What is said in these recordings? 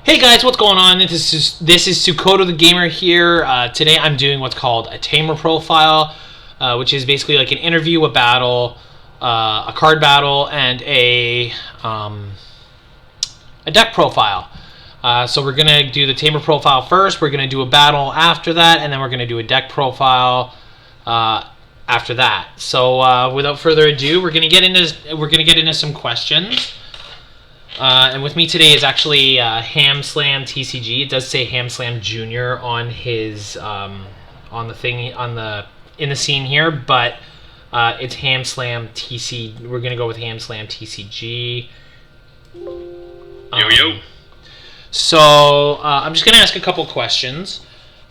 Hey guys, what's going on? This is Sukoto the Gamer here. Today I'm doing what's called a Tamer profile, which is basically like an interview, a battle, a card battle, and a deck profile. So we're gonna do the Tamer profile first. We're gonna do a battle after that, and then we're gonna do a deck profile after that. So without further ado, we're gonna get into some questions. And with me today is actually HamSlamTCG. It does say HamSlam Junior on his on the thing in the scene here, but it's HamSlamTCG. We're gonna go with HamSlamTCG. Yo. So I'm just gonna ask a couple questions.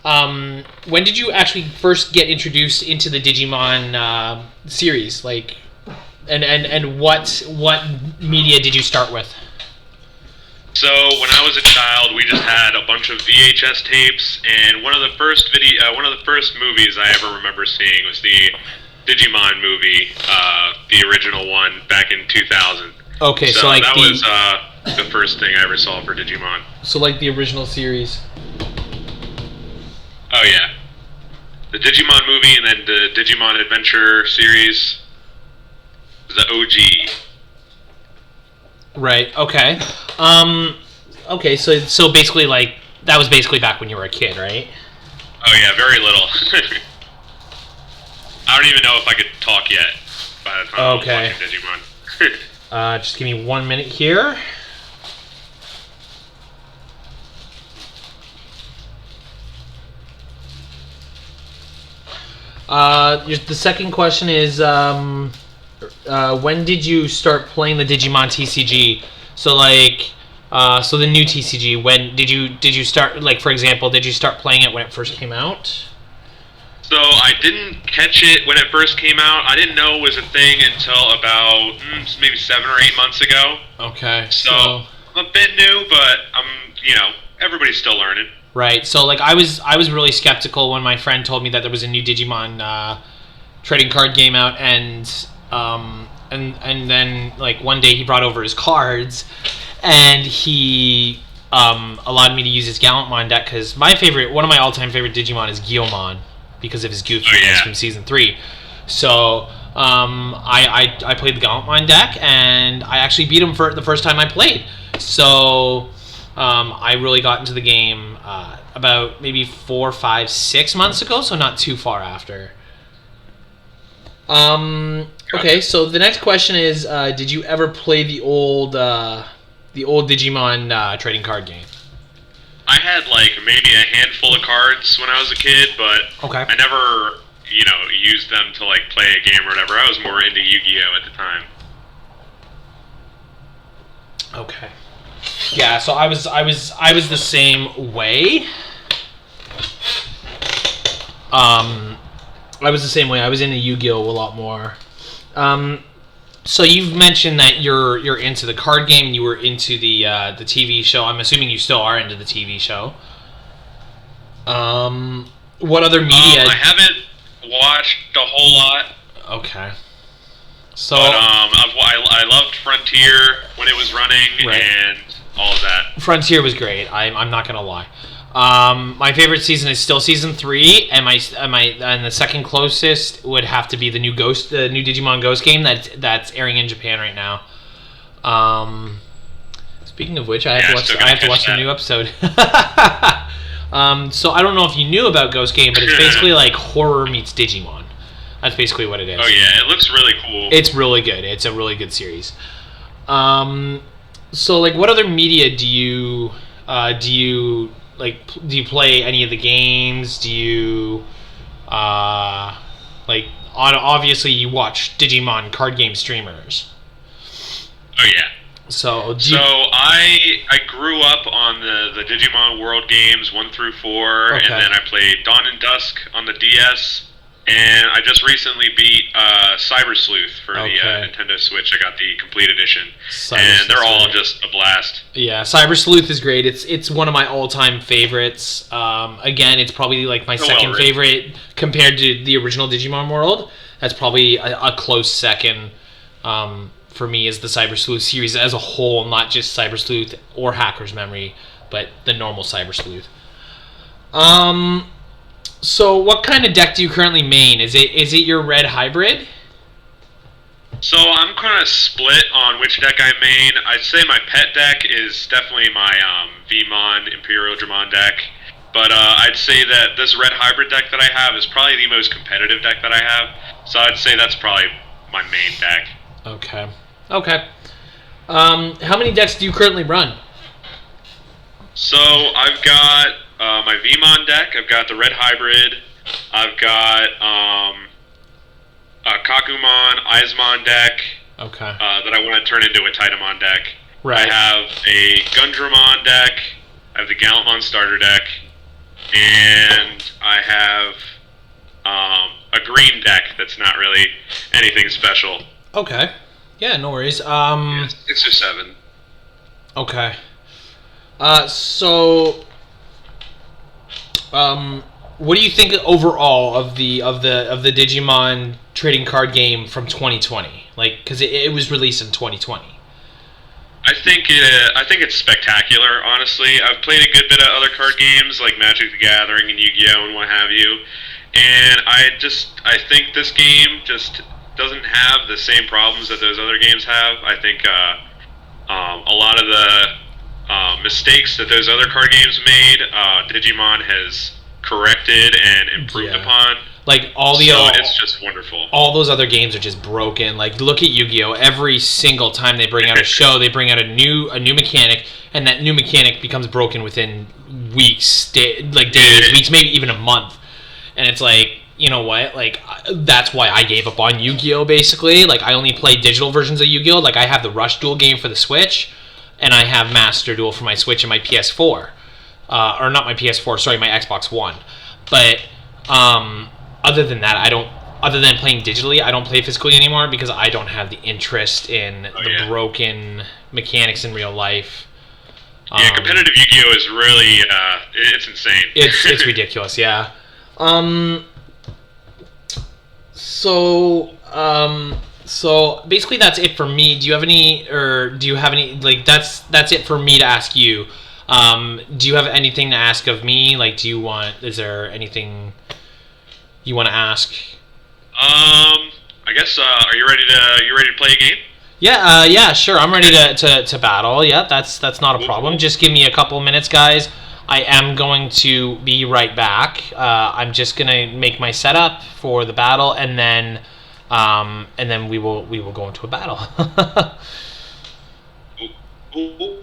When did you actually first get introduced into the Digimon series? Like, and what media did you start with? So when I was a child, we just had a bunch of VHS tapes, and one of the first movies I ever remember seeing was the Digimon movie, the original one back in 2000. Okay, so like that was the first thing I ever saw for Digimon. So like the original series. Oh yeah, the Digimon movie, and then the Digimon Adventure series, the OG. Right. Okay. Okay. So basically, like that was basically back when you were a kid, right? Oh yeah, very little. I don't even know if I could talk yet by the time I was watching Digimon. Just give me 1 minute here. The second question is, when did you start playing the Digimon TCG? So like, so the new TCG. When did you start? Like, for example, did you start playing it when it first came out? So I didn't catch it when it first came out. I didn't know it was a thing until about maybe 7 or 8 months ago. Okay. So I'm a bit new, but everybo's still learning. Right. So like, I was really skeptical when my friend told me that there was a new Digimon trading card game out, and then like one day he brought over his cards, and he allowed me to use his Gallantmon deck, because one of my all-time favorite Digimon is Guilmon, because of his goofiness from season 3. So I played the Gallantmon deck, and I actually beat him for the first time I played. So I really got into the game about maybe 4, 5, 6 months ago, so not too far after. Okay, so the next question is, did you ever play the old Digimon trading card game? I had like maybe a handful of cards when I was a kid, but okay. I never, used them to like play a game or whatever. I was more into Yu-Gi-Oh at the time. Okay. Yeah, so I was the same way. I was the same way. I was into Yu-Gi-Oh a lot more. So you've mentioned that you're into the card game. You were into the TV show. I'm assuming you still are into the TV show. What other media? I haven't watched a whole lot. Okay. So, but I loved Frontier when it was running, right, and all of that. Frontier was great. I'm not gonna lie. My favorite season is still season 3, and the second closest would have to be the new Digimon Ghost game that's airing in Japan right now. Speaking of which, I have to watch the new episode. So I don't know if you knew about Ghost Game, but it's basically like horror meets Digimon. That's basically what it is. Oh yeah, it looks really cool. It's really good. It's a really good series. So like, what other media do you play any of the games? Do you obviously you watch Digimon card game streamers? Oh yeah. So I grew up on the Digimon World games 1 through 4, okay, and then I played Dawn and Dusk on the DS, and I just recently beat Cyber Sleuth for the Nintendo Switch. I got the complete edition, and they're all just a blast. Yeah, Cyber Sleuth is great. It's one of my all-time favorites. Again, it's probably like my second favorite compared to the original Digimon World. That's probably a close second for me is the Cyber Sleuth series as a whole, not just Cyber Sleuth or Hacker's Memory, but the normal Cyber Sleuth. So what kind of deck do you currently main? Is it your red hybrid? So I'm kind of split on which deck I main. I'd say my pet deck is definitely my Vmon Imperial Dramon deck. But I'd say that this red hybrid deck that I have is probably the most competitive deck that I have. So I'd say that's probably my main deck. Okay. Okay. How many decks do you currently run? So I've got my Vmon deck. I've got the red hybrid. I've got a Kakumon Izmon deck. Okay. That I want to turn into a Titamon deck. Right. I have a Gundramon deck. I have the Gallantmon starter deck. And I have a green deck that's not really anything special. Okay. Yeah, no worries. Yeah, 6 or 7. Okay. So, what do you think overall of the Digimon trading card game from 2020? Like, because it was released in 2020. I think it's spectacular. Honestly, I've played a good bit of other card games like Magic the Gathering and Yu-Gi-Oh and what have you, and I think this game just doesn't have the same problems that those other games have. I think a lot of the mistakes that those other card games made, Digimon has corrected and improved upon. Like it's just wonderful. All those other games are just broken. Like look at Yu-Gi-Oh! Every single time they bring out a show, they bring out a new mechanic, and that new mechanic becomes broken within weeks, days, weeks, maybe even a month. And it's like, you know what? Like that's why I gave up on Yu-Gi-Oh! Basically, like I only play digital versions of Yu-Gi-Oh! Like I have the Rush Duel game for the Switch, and I have Master Duel for my Switch and my PS4, or not my PS4, sorry, my Xbox One. But other than that, other than playing digitally, I don't play physically anymore because I don't have the interest in broken mechanics in real life. Yeah, competitive Yu-Gi-Oh! Is really, it's insane. It's ridiculous, yeah. So basically that's it for me. Do you have any, like, that's it for me to ask you. Do you have anything to ask of me? Like, is there anything you want to ask? I guess, are you ready to play a game? Yeah, sure. I'm ready to battle. Yeah, that's not a problem. Just give me a couple minutes, guys. I am going to be right back. I'm just gonna make my setup for the battle, and then we will go into a battle. Ooh.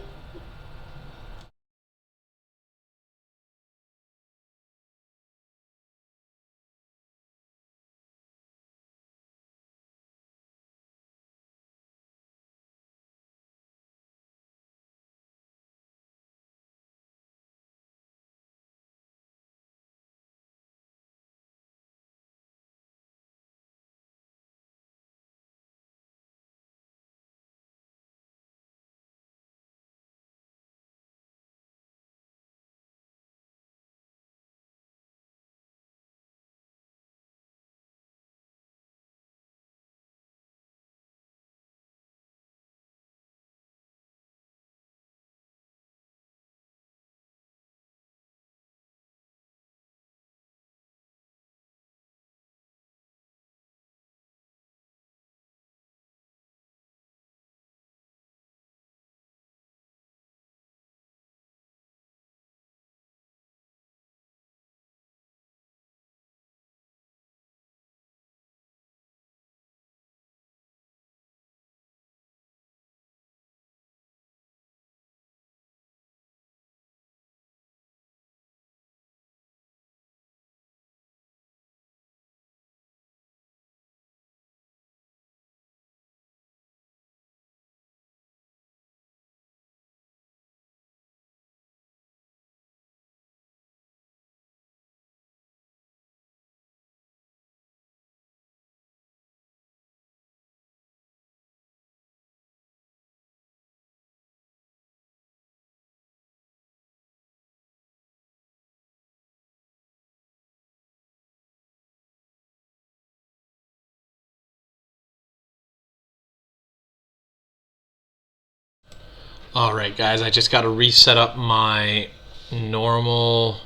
Alright guys, I just got to reset up my normal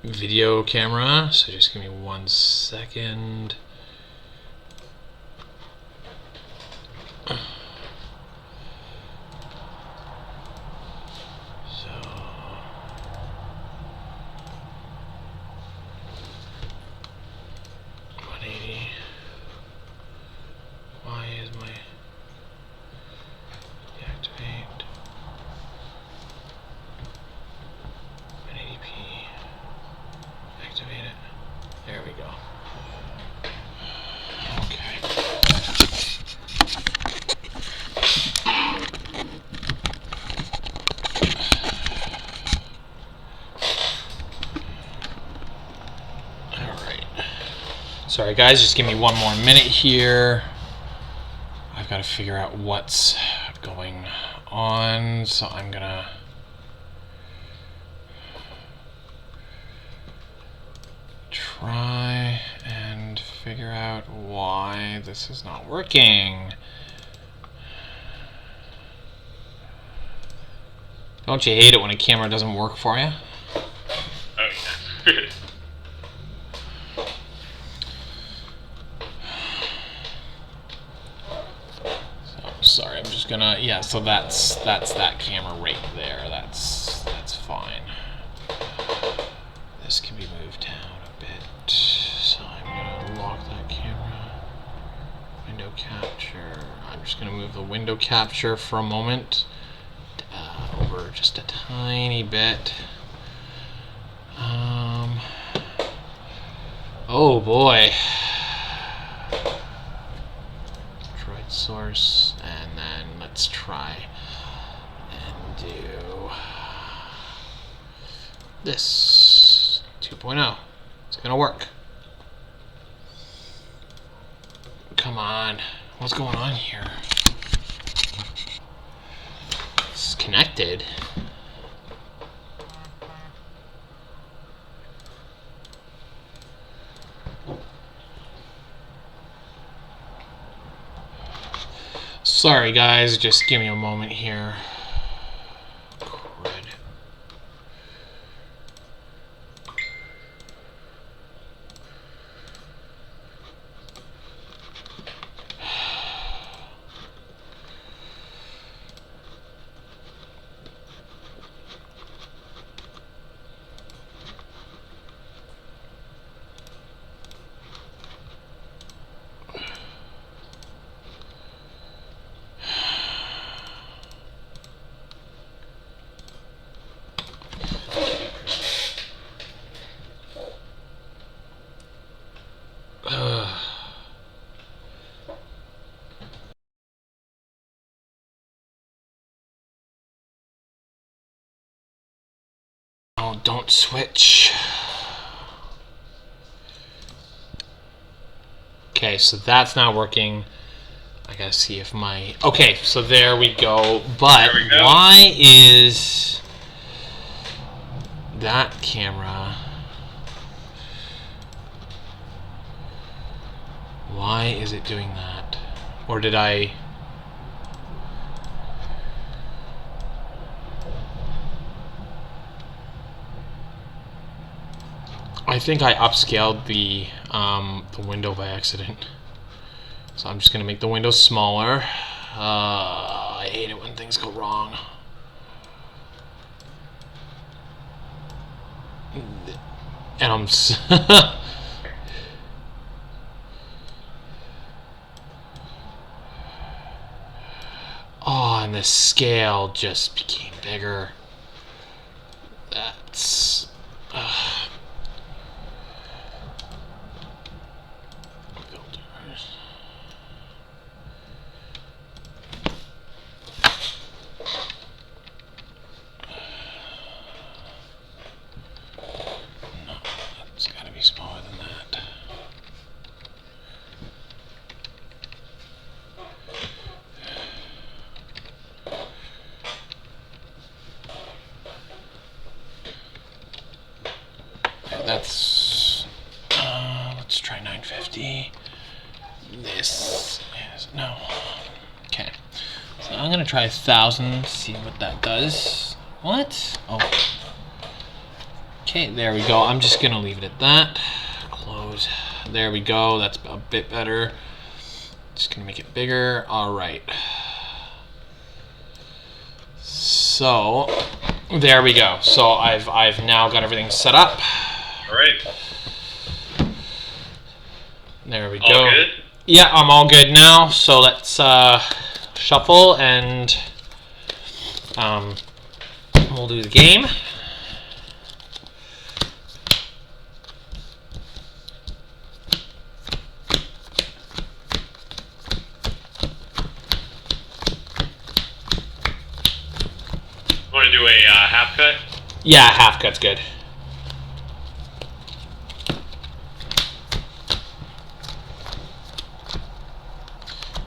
video camera, so just give me 1 second. There we go. Okay. Alright. Sorry guys, just give me 1 more minute here. I've got to figure out what's going on, so I'm gonna try and figure out why this is not working. Don't you hate it when a camera doesn't work for you? Oh yeah. Sorry, I'm just gonna, yeah, so that's that camera right there. That's fine. This can be moved down a bit. So I'm gonna lock that camera. Window capture. I'm just gonna move the window capture for a moment over just a tiny bit. Oh boy. Droid source, and then let's try and do this 2.0. It's gonna work. Come on, what's going on here? It's connected. Sorry guys, just give me a moment here. Crud. Oh, don't switch. Okay, so that's not working. I gotta see if my... Okay, so there we go. But There we go. Why is that camera... Why is it doing that? Or did I... I think I upscaled the window by accident. So I'm just gonna make the window smaller. I hate it when things go wrong. And I'm oh, and the scale just became bigger. That's filters. No, that's gotta be smaller than that. That's let's try 950. This is no. Okay, so I'm gonna try 1,000. See what that does. What? Oh. Okay, there we go. I'm just gonna leave it at that. Close. There we go. That's a bit better. Just gonna make it bigger. All right. So there we go. So I've now got everything set up. All right. There we all go. Good? Yeah, I'm all good now. So let's shuffle and we'll do the game. Want to do a half cut? Yeah, half cut's good.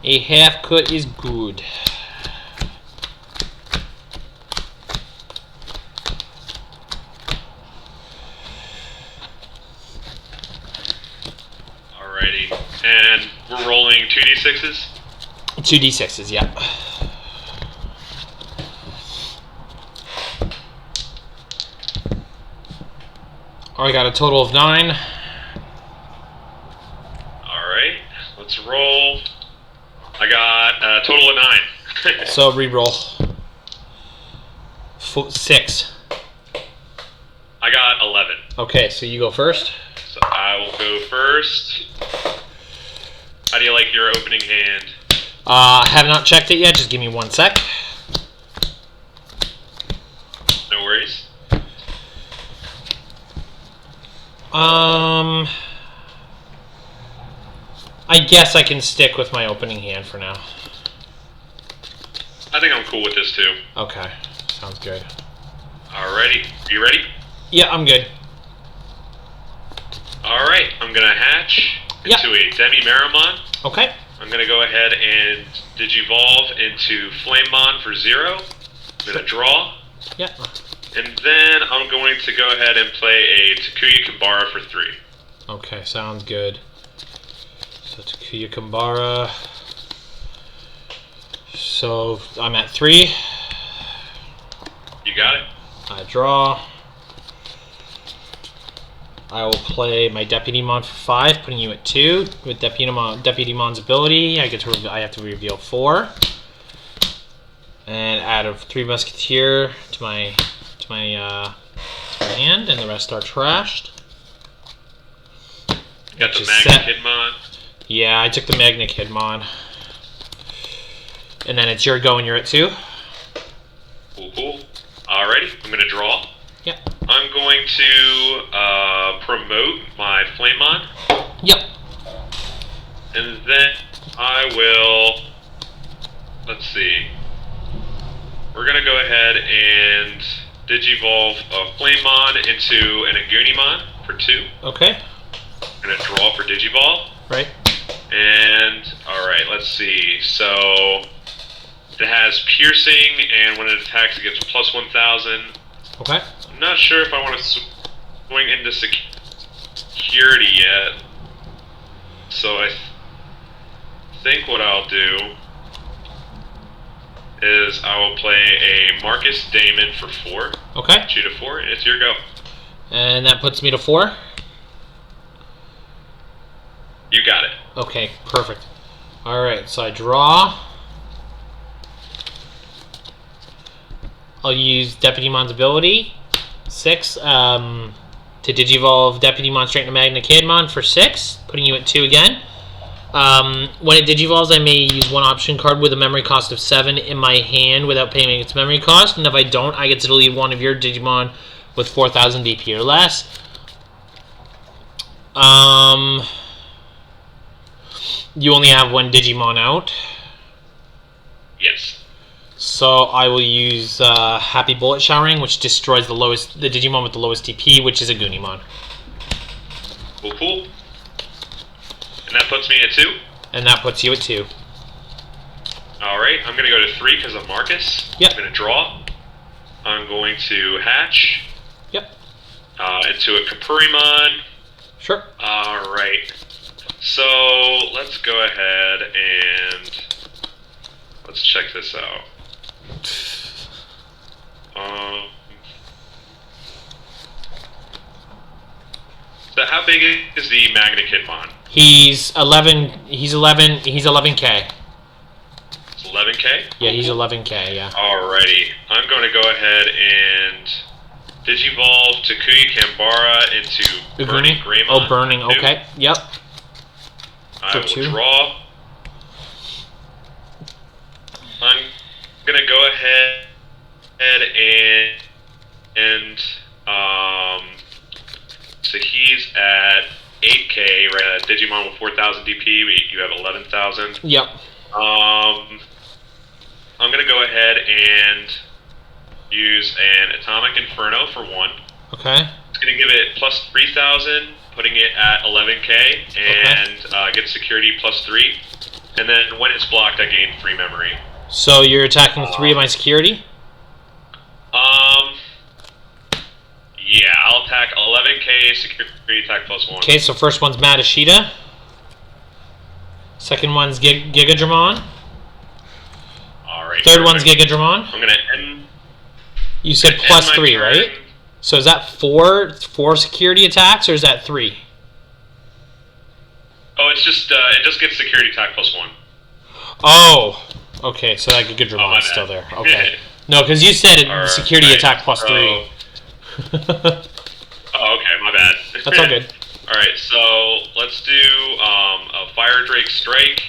A half cut is good. Alrighty. And we're rolling 2d6s? 2d6s, yeah. I got a total of 9. Alright, let's roll. I got a total of 9. So re-roll. 6. I got 11. Okay, so you go first. So I will go first. How do you like your opening hand? Have not checked it yet. Just give me 1 sec. No worries. I guess I can stick with my opening hand for now. I think I'm cool with this too. Okay, sounds good. Alrighty, you ready? Yeah, I'm good. Alright, I'm gonna hatch into a Demi-Meramon. Okay. I'm gonna go ahead and Digivolve into Flamemon for 0. I'm gonna draw. Yeah. And then I'm going to go ahead and play a Takuya Kambara for 3. Okay, sounds good. So Takuya Kambara. So I'm at 3. You got it? I draw. I will play my Deputymon for 5, putting you at 2. With Deputymon's ability, I have to reveal 4. And add a 3 Musketeer to my hand, and the rest are trashed. Got the Magna Kidmon. Yeah, I took the Magna Kidmon. And then it's your go, and you're at 2. Cool. Alrighty, I'm going to draw. Yep. I'm going to promote my Flamemon. Yep. And then I will... Let's see. We're going to go ahead and Digivolve a Flamemon into an Agunimon for 2. Okay. I'm going to draw for Digivolve. Right. And, alright, let's see. So, it has Piercing, and when it attacks, it gets plus 1,000. Okay. I'm not sure if I want to swing into security yet. So, I think what I'll do is I will play a Marcus Damon for 4. Okay. 2 to 4, and it's your go. And that puts me to 4. You got it. Okay, perfect. Alright, so I draw. I'll use Deputymon's ability, 6, to Digivolve Deputymon straight into Magna Kidmon for 6, putting you at 2 again. When it Digivolves, I may use 1 option card with a memory cost of 7 in my hand without paying its memory cost, and if I don't, I get to delete 1 of your Digimon with 4,000 BP or less. You only have 1 Digimon out. Yes. So I will use Happy Bullet Showering, which destroys the Digimon with the lowest DP, which is a Agunimon. Cool. And that puts me at 2? And that puts you at 2. Alright, I'm going to go to 3 because of Marcus. Yep. I'm going to draw. I'm going to hatch. Yep. Into a Kapurimon. Sure. Alright. So, let's go ahead and let's check this out. So how big is the Magna-Kidmon? He's 11. He's 11. He's 11K. It's 11K? Yeah, he's 11K. Yeah. Alrighty. I'm going to go ahead and Digivolve Takuya Kambara into Burning Greymon. Oh, Burning. Okay. Yep. I will draw. I'm going to go ahead and so he's at 8K, right? Digimon with 4,000 DP, you have 11,000. Yep. I'm going to go ahead and use an Atomic Inferno for 1. Okay. It's going to give it plus 3,000, putting it at 11K, and get security plus 3. And then when it's blocked, I gain 3 memory. So you're attacking 3 of my security? Yeah, I'll attack 11K, security attack plus 1. Okay, so first one's Madashita. Second one's Gigadramon. Alright. Third one's Gigadramon. I'm gonna end. You said plus 3, right? So is that four security attacks, or is that 3? Oh, it's just it just gets security attack plus 1. Oh, okay. So that Gigadramon's still there. Okay. No, because you said security attack plus 3. Oh, okay, my bad. That's all good. Alright, so let's do a Fire Drake Strike.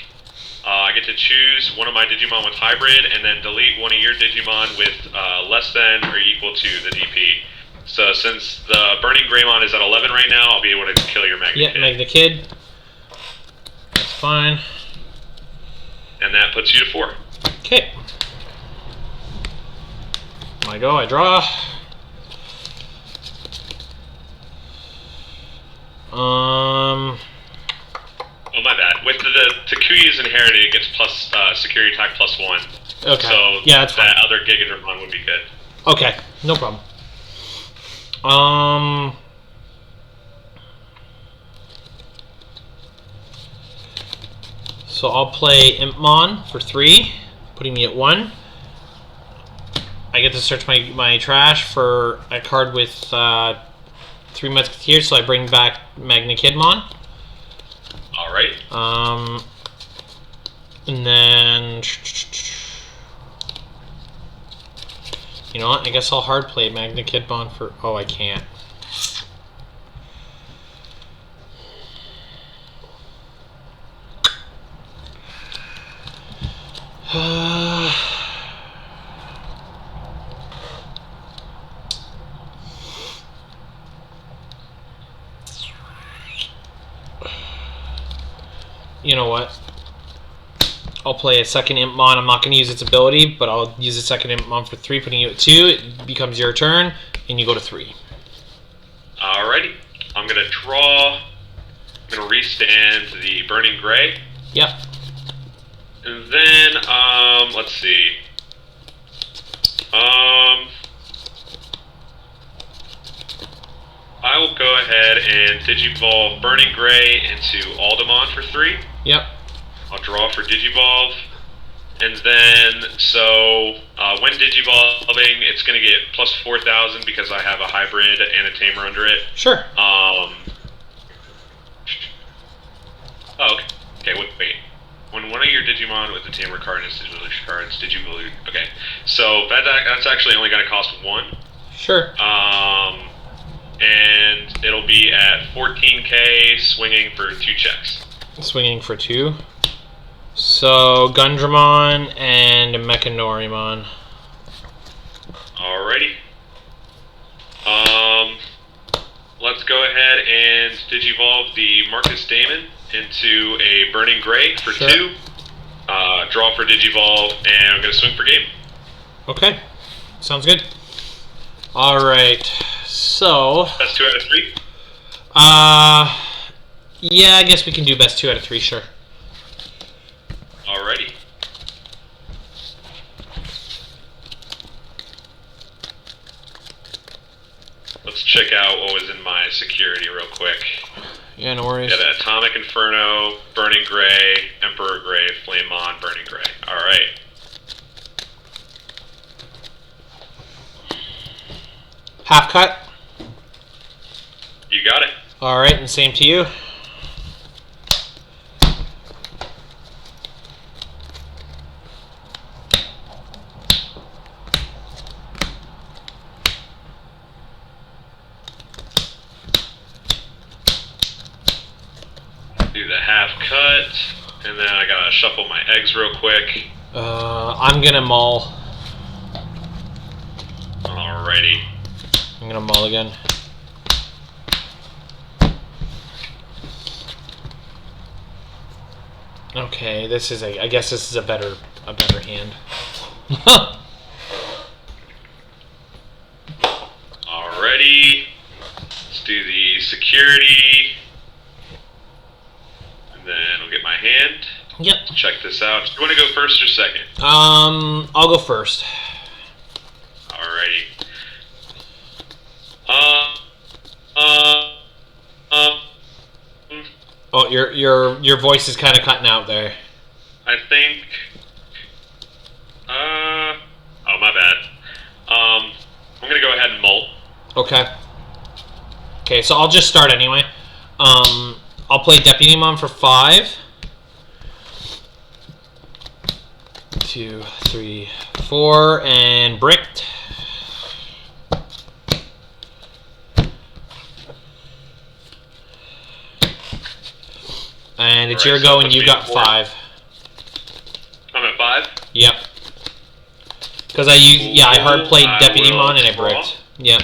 I get to choose one of my Digimon with Hybrid, and then delete one of your Digimon with less than or equal to the DP. So since the Burning Greymon is at 11 right now, I'll be able to kill your Magna Kid. Yeah, Magna Kid. That's fine. And that puts you to 4. Okay. I go, I draw. Oh, my bad. With the Takuya's inherited, it gets plus security attack plus 1. Okay. So yeah, that's fine. That other Gigadramon would be good. Okay, no problem. So I'll play Impmon for 3, putting me at 1. I get to search my trash for a card with 3 Musketeers, so I bring back Magna Kidmon. Alright. And then... You know what? I guess I'll hard play Magna Kidmon for... Oh, I can't. You know what? I'll play a second Impmon. I'm not going to use its ability, but I'll use a second Impmon for 3, putting you at 2. It becomes your turn, and you go to 3. Alrighty. I'm going to draw. I'm going to restand the Burning Gray. Yep. And then, let's see. I will go ahead and Digivolve Burning Gray into Aldemon for 3. Yep. I'll draw for Digivolve. And then, so, when Digivolving, it's going to get plus 4,000 because I have a Hybrid and a Tamer under it. Sure. Oh, okay, wait. When one of your Digimon with the Tamer card is Digivolution cards, Digivolute. Okay, so that's actually only going to cost 1. Sure. And it'll be at 14K, swinging for 2 checks. Swinging for 2. So, Gundramon and Mechanorimon. Alrighty. Let's go ahead and Digivolve the Marcus Damon into a Burning Gray for 2. Draw for Digivolve, and I'm going to swing for game. Okay. Sounds good. Alright. So... Best 2 out of 3? Yeah, I guess we can do best 2 out of 3, sure. Alrighty. Let's check out what was in my security real quick. Yeah, no worries. Yeah, the Atomic Inferno, Burning Gray, Emperor Gray, Flame On, Burning Gray. Alright. Half cut. You got it. All right, and same to you. Do the half cut, and then I gotta shuffle my eggs real quick. I'm gonna mull. Alrighty. I'm gonna mull again. Okay, this is I guess this is a better hand. Alrighty. Let's do the security. And then I'll get my hand. Yep. Check this out. Do you want to go first or second? I'll go first. Alrighty. Oh, your voice is kind of cutting out there. I think. Oh, my bad. I'm gonna go ahead and molt. Okay. Okay, so I'll just start anyway. I'll play Digimon for 5. 2, 3, 4, and bricked. And it's your go, and you got 5. I'm at 5? Yep. Because I hard played Digimon and I bricked. Yep.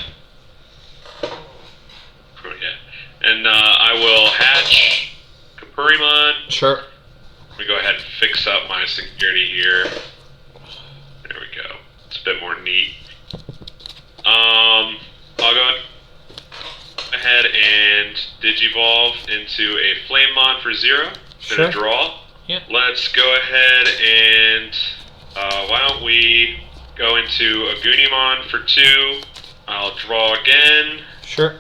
And I will hatch Kapurimon. Sure. Let me go ahead and fix up my security here. There we go. It's a bit more neat. I'll go ahead and Digivolve into a Flamemon for 0. Sure. Gonna draw. Yep. Let's go ahead and why don't we go into a Goonimon for 2. I'll draw again. Sure.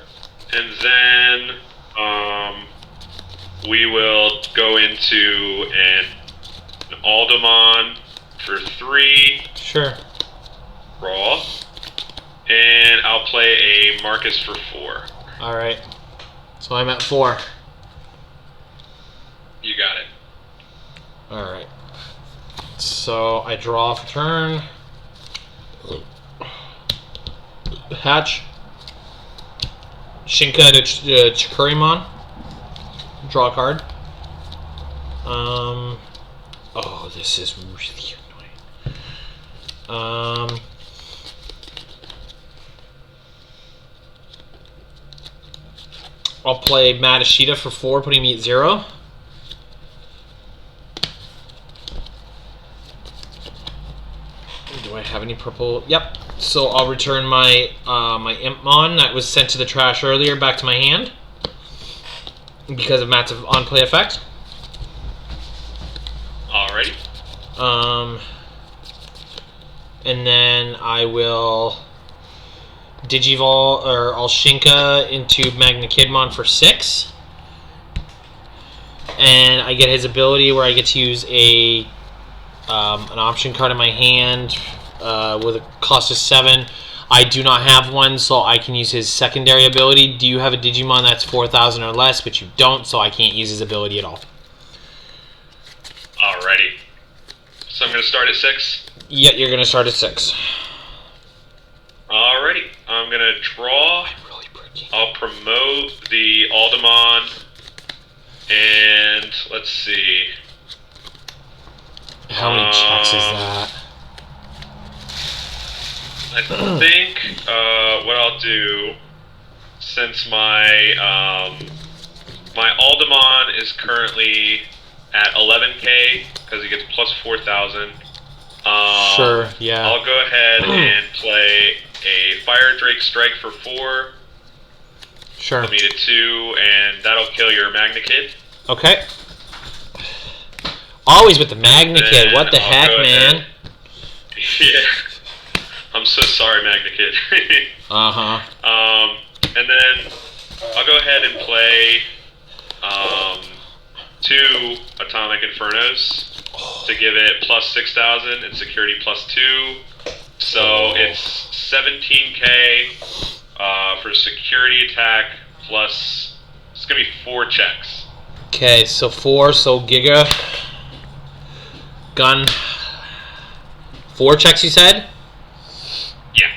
And then we will go into an Aldemon for 3. Sure. Raw. And I'll play a Marcus for 4. Alright. So I'm at 4. You got it. Alright. So I draw for turn. Hatch. Shinka to Chikurimon. Draw a card. Oh, this is really annoying. I'll play Madashita for 4, putting me at 0. Do I have any purple? Yep. So I'll return my my Impmon that was sent to the trash earlier back to my hand because of Matt's on-play effect. Alrighty. And then I will Digivol or I'll Shinka into Magnakidmon for 6, and I get his ability where I get to use an option card in my hand with a cost of 7. I do not have one, so I can use his secondary ability. Do you have a Digimon that's 4,000 or less? But you don't, so I can't use his ability at all. Alrighty. So I'm going to start at 6? Yeah, you're going to start at 6. Alrighty. I'm going to draw. I'm really pretty. I'll promote the Aldemon. And let's see. How many checks is that? I think what I'll do, since my my Aldemon is currently at 11k because he gets plus 4,000. Sure, yeah. I'll go ahead and play a Fire Drake Strike for 4. Sure. Put me to 2, and that'll kill your Magnakid. Okay. Always with the Magnakid. What the heck, man? Yeah. I'm so sorry, Magnakid. And then I'll go ahead and play 2 Atomic Infernos to give it plus 6,000 and security plus 2. So it's 17k for security attack plus. It's gonna be 4 checks. Okay, so 4. So Giga Gun. 4 checks, you said? Yeah.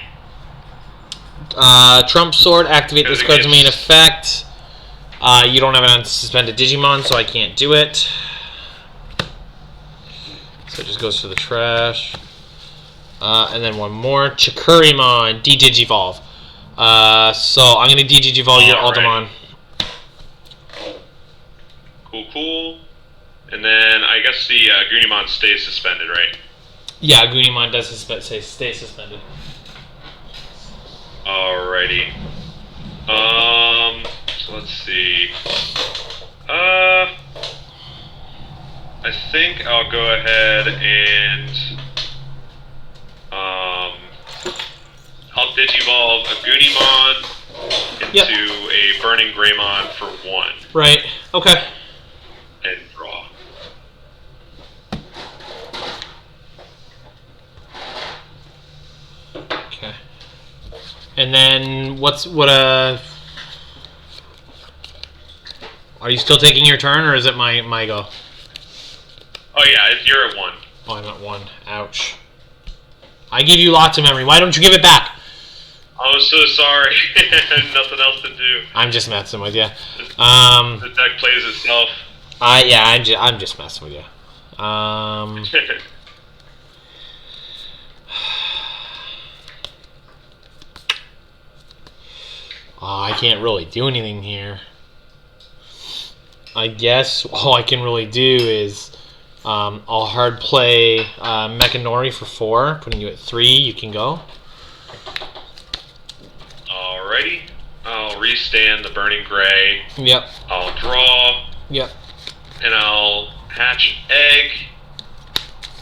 Trump Sword. Activate this card's main effect. You don't have an unsuspended Digimon, so I can't do it. So it just goes to the trash. And then one more. Chikurimon. D-Digivolve. So I'm going to D-Digivolve your Altamon. Cool. And then I guess the Goonimon stays suspended, right? Yeah, Goonimon does stay suspended. Alrighty. So let's see. I think I'll go ahead and I'll Digivolve a Goonimon into a Burning Greymon for 1. Right. Okay. And draw. Okay. And then are you still taking your turn, or is it my go? Oh yeah, you're at 1. Oh, I'm at 1. Ouch. I give you lots of memory. Why don't you give it back? I'm so sorry. Nothing else to do. I'm just messing with you. The deck plays itself. I'm just messing with you. Oh, I can't really do anything here. I guess all I can really do is I'll hard play Mechanori for 4, putting you at 3. You can go. Alrighty. I'll restand the Burning Gray. Yep. I'll draw. Yep. And I'll hatch egg.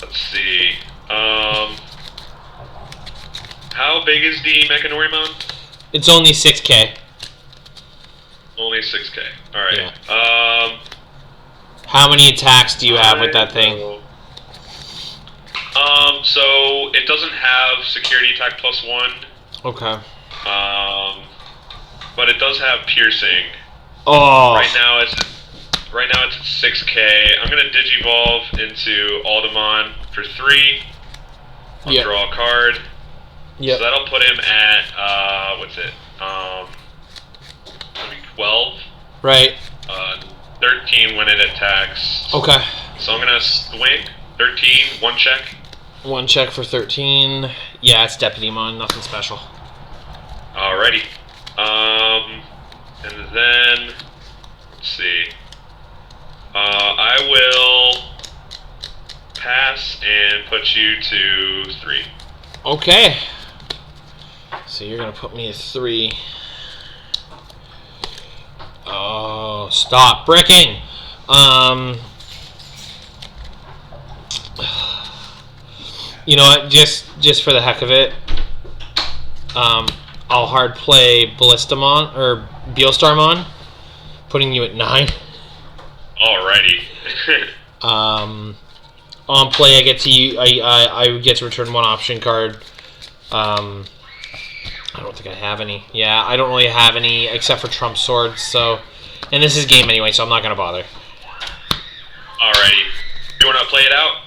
Let's see. How big is the Mechanorimon? It's only 6K. Only 6K. Alright. Yeah. How many attacks do you have with that thing? So it doesn't have security attack plus 1. Okay. But it does have piercing. Oh. Right now it's at 6K. I'm gonna Digivolve into Altamon for 3. I'll draw a card. Yep. So that'll put him at what's it? Maybe 12. Right. 13 when it attacks. Okay. So I'm gonna swing. 13, 1 check. 1 check for 13. Yeah, it's Deputymon, nothing special. Alrighty. And then let's see. I will pass and put you to 3. Okay. So you're gonna put me at 3. Oh, stop bricking. You know what? Just for the heck of it, I'll hard play Ballistamon or Beelstarmon, putting you at 9. Alrighty. On play, I get to I get to return 1 option card. I don't think I have any. Yeah, I don't really have any except for Trump Swords. So, and this is game anyway, so I'm not gonna bother. Alrighty. You wanna play it out?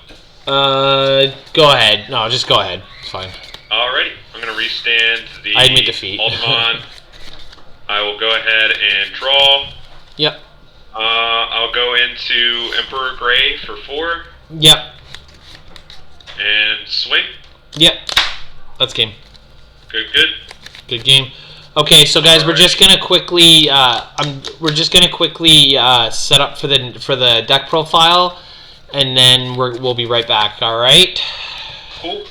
Go ahead. No, just go ahead. It's fine. Alrighty. I'm gonna restand the I admit defeat. Altamon. I will go ahead and draw. Yep. I'll go into Emperor Gray for 4. Yep. And swing. Yep. That's game. Good. Good game. Okay, so guys, we're just gonna quickly set up for the deck profile, and then we'll be right back. All right. Cool.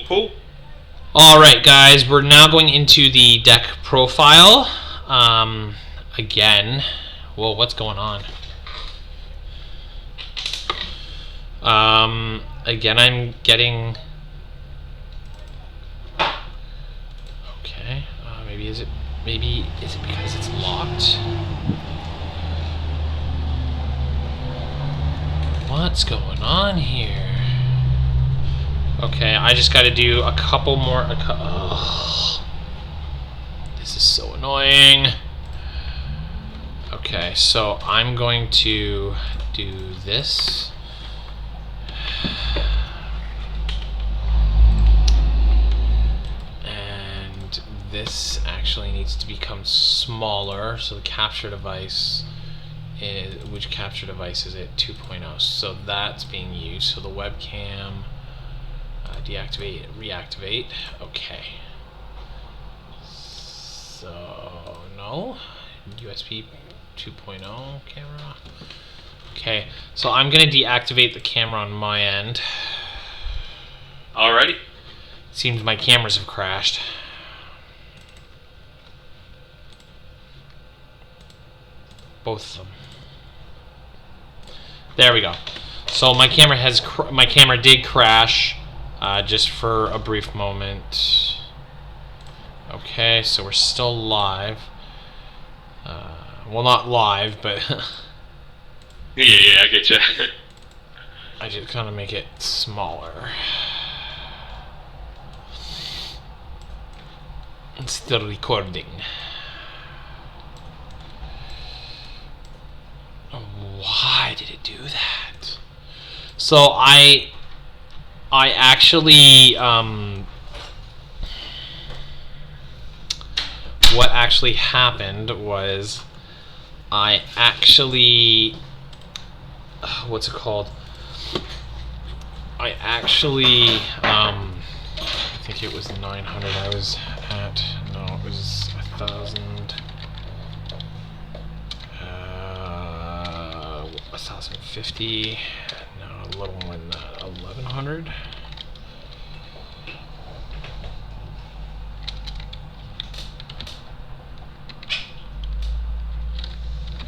Cool. Alright, guys, we're now going into the deck profile. Again. Whoa, what's going on? Again, I'm getting... Okay, maybe is it because it's locked? What's going on here? Okay, I just got to do a couple more. This is so annoying. Okay, so I'm going to do this. And this actually needs to become smaller, so the capture device is, which capture device is it? 2.0. So that's being used. So the webcam, deactivate, reactivate. Okay. So no, USB 2.0 camera. Okay, so I'm gonna deactivate the camera on my end. Alrighty. Seems my cameras have crashed. Both of them. There we go. So my camera did crash, just for a brief moment. Okay, so we're still live. Well, not live, but yeah, I get you. I just kind of make it smaller. It's still recording. Why did it do that? So I actually what actually happened was I actually what's it called? I actually I think it was 900 I was at. No, it was 1,000. 1,050. No, a little more than that. 1,100.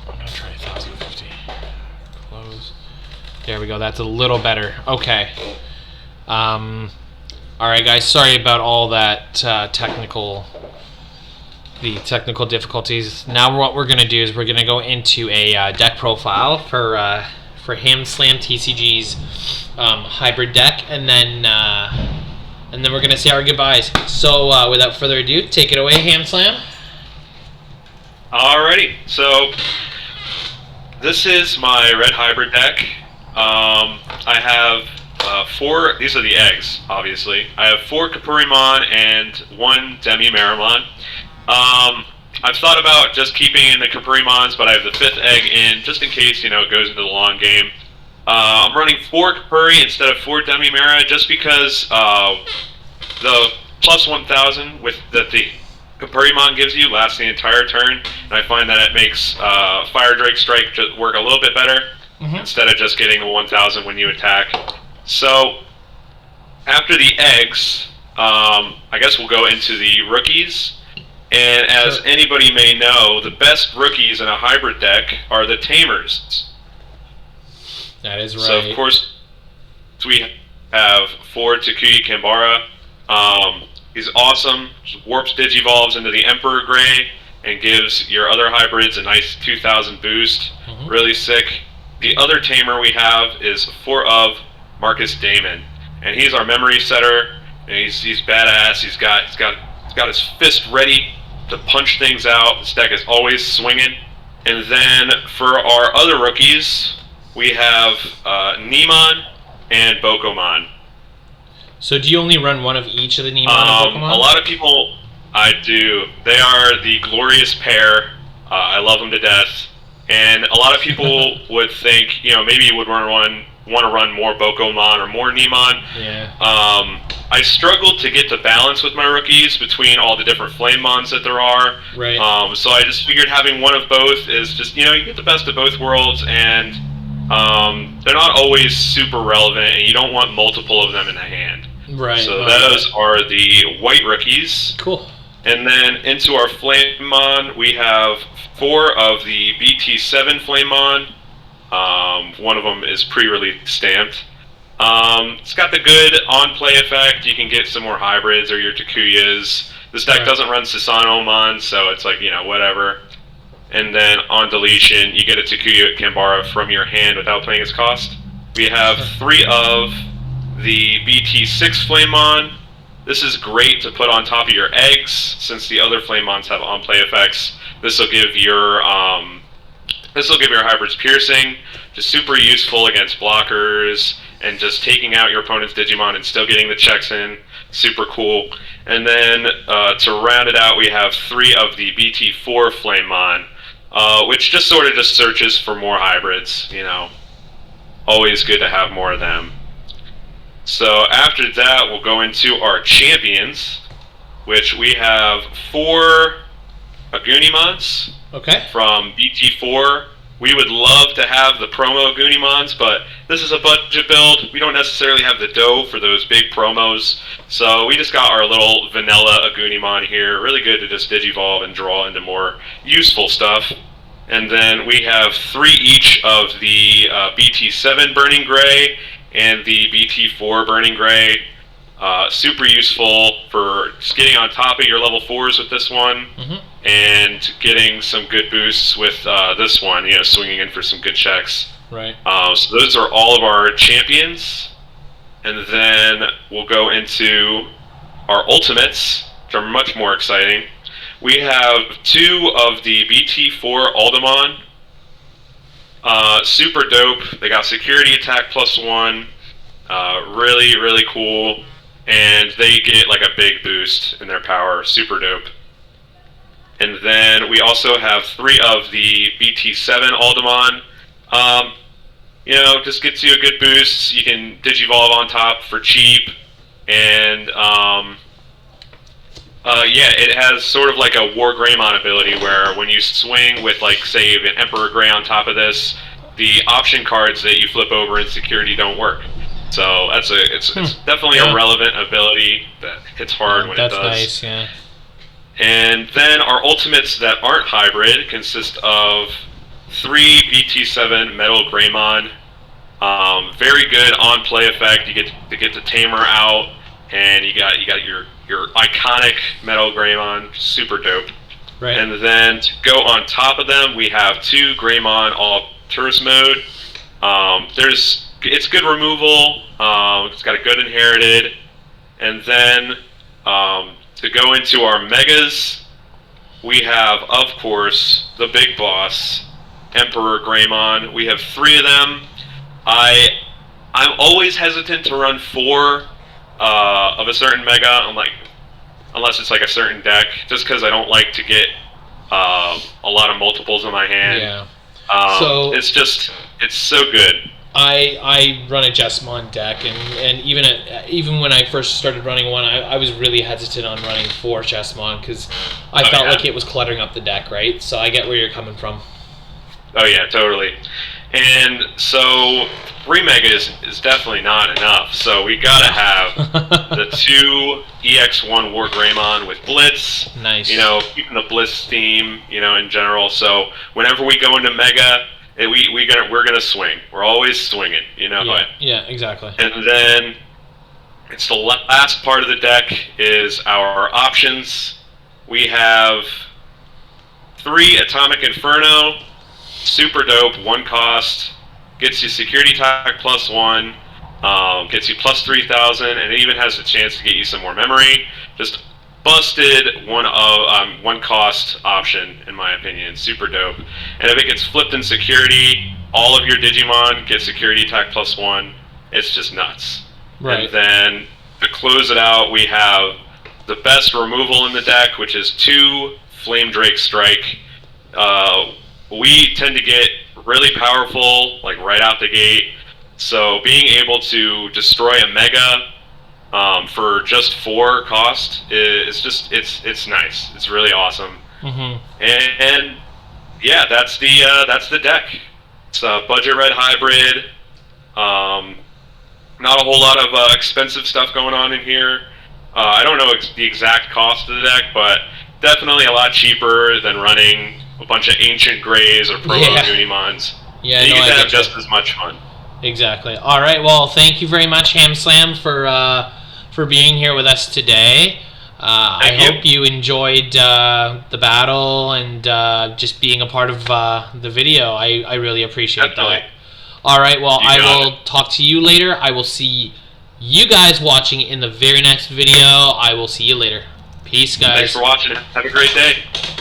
I'm gonna try 1,050. Close. There we go. That's a little better. Okay. Alright, guys. Sorry about all that technical difficulties. Now what we're going to do is we're going to go into a deck profile for HamSlamTCG's hybrid deck, and then we're going to say our goodbyes. So without further ado, take it away, HamSlam. Alrighty, so this is my red hybrid deck. I have 4, these are the eggs, obviously. I have 4 Kapurimon and 1 Demi-Meramon. I've thought about just keeping in the Kapurimons, but I have the 5th egg in, just in case, it goes into the long game. I'm running 4 Kapuri instead of 4 Demi-Mera, just because the plus 1,000 that the Kapurimon gives you lasts the entire turn, and I find that it makes Fire Drake Strike just work a little bit better, instead of just getting the 1,000 when you attack. So, after the eggs, I guess we'll go into the rookies. And as anybody may know, the best rookies in a hybrid deck are the Tamers. That is right. So, of course, we have 4 Takuya Kambara. He's awesome. Just warps Digivolves into the Emperor Gray and gives your other hybrids a nice 2,000 boost. Really sick. The other Tamer we have is 4 of Marcus Damon. And he's our memory setter. And he's badass. He's got his fist ready to punch things out. This deck is always swinging. And then for our other rookies, we have Neemon and Bokomon. So do you only run one of each of the Neemon and Bokomon? A lot of people, I do. They are the glorious pair. I love them to death. And a lot of people would think, maybe you would want to run more Bokomon or more Neemon. Yeah. I struggled to get the balance with my rookies between all the different Flamemons that there are. Right. So I just figured having one of both is just, you get the best of both worlds, and they're not always super relevant, and you don't want multiple of them in the hand. Right. So those are the white rookies. Cool. And then into our Flamemon, we have 4 of the BT7 Flamemon. One of them is pre-release stamped. It's got the good on-play effect. You can get some more hybrids or your Takuyas. This deck doesn't run Susanomon, so it's like, whatever. And then on deletion, you get a Takuya Kambara from your hand without paying its cost. We have 3 of the BT6 Flamemon. This is great to put on top of your eggs, since the other Flamemons have on-play effects. This will give your hybrids piercing, just super useful against blockers, and just taking out your opponent's Digimon and still getting the checks in. Super cool. And then to round it out, we have 3 of the BT4 Flamemon, which just sort of just searches for more hybrids. Always good to have more of them. So after that, we'll go into our champions, which we have 4 Agunimons. Okay. From BT4. We would love to have the promo Agunimons, but this is a budget build. We don't necessarily have the dough for those big promos, so we just got our little vanilla Agunimon here. Really good to just digivolve and draw into more useful stuff. And then we have 3 each of the BT7 Burning Gray and the BT4 Burning Gray. Super useful for just getting on top of your level 4s with this one, and getting some good boosts with this one, swinging in for some good checks. Right. So those are all of our champions. And then we'll go into our ultimates, which are much more exciting. We have 2 of the BT4 Aldemon. Super dope. They got security attack +1. Really, really cool. And they get like a big boost in their power. Super dope. And then we also have 3 of the BT7 Aldemon. Just gets you a good boost. You can digivolve on top for cheap. And it has sort of like a War Greymon ability where when you swing with, like, say, an Emperor Grey on top of this, the option cards that you flip over in security don't work. So it's definitely a relevant ability that hits hard when it does. That's nice, yeah. And then our ultimates that aren't hybrid consist of 3 BT7 Metal Greymon. Very good on-play effect. You get the Tamer out, and you got your iconic Metal Greymon, super dope. Right. And then to go on top of them, we have 2 Greymon all tourist mode. It's good removal. It's got a good inherited, and then to go into our megas, we have, of course, the big boss, Emperor Greymon. We have 3 of them. I'm always hesitant to run 4 of a certain mega, unless it's like a certain deck, just because I don't like to get a lot of multiples in my hand. Yeah. It's so good. I run a Jessamon deck, and even when I first started running one, I was really hesitant on running 4 Jessamon because I felt like it was cluttering up the deck, right? So I get where you're coming from. Oh yeah, totally. And so 3 mega is definitely not enough. So we gotta have the 2 EX1 War Greymon with Blitz. Nice. Keeping the Blitz theme, in general. So whenever we go into mega, we're gonna swing. We're always swinging, Yeah, exactly. And then it's the last part of the deck is our options. We have 3 Atomic Inferno, super dope, 1 cost, gets you security attack +1, gets you +3,000, and it even has a chance to get you some more memory. Just busted 1 cost option, in my opinion. Super dope. And if it gets flipped in security, all of your Digimon get security attack +1. It's just nuts. Right. And then to close it out, we have the best removal in the deck, which is 2 Flame Drake Strike. We tend to get really powerful, like right out the gate. So being able to destroy a mega for just 4 cost is it's nice. It's really awesome. And yeah, that's the deck. It's a budget red hybrid. Not a whole lot of expensive stuff going on in here. I don't know the exact cost of the deck, but definitely a lot cheaper than running a bunch of Ancient Greys or Proto Unimons. Yeah, and you no, can have just as much fun. Exactly. All right. Well, thank you very much, HamSlam, for being here with us today. I hope you enjoyed the battle and just being a part of the video. I really appreciate that. All right. Well, I will talk to you later. I will see you guys watching in the very next video. I will see you later. Peace, guys. Thanks for watching. Have a great day.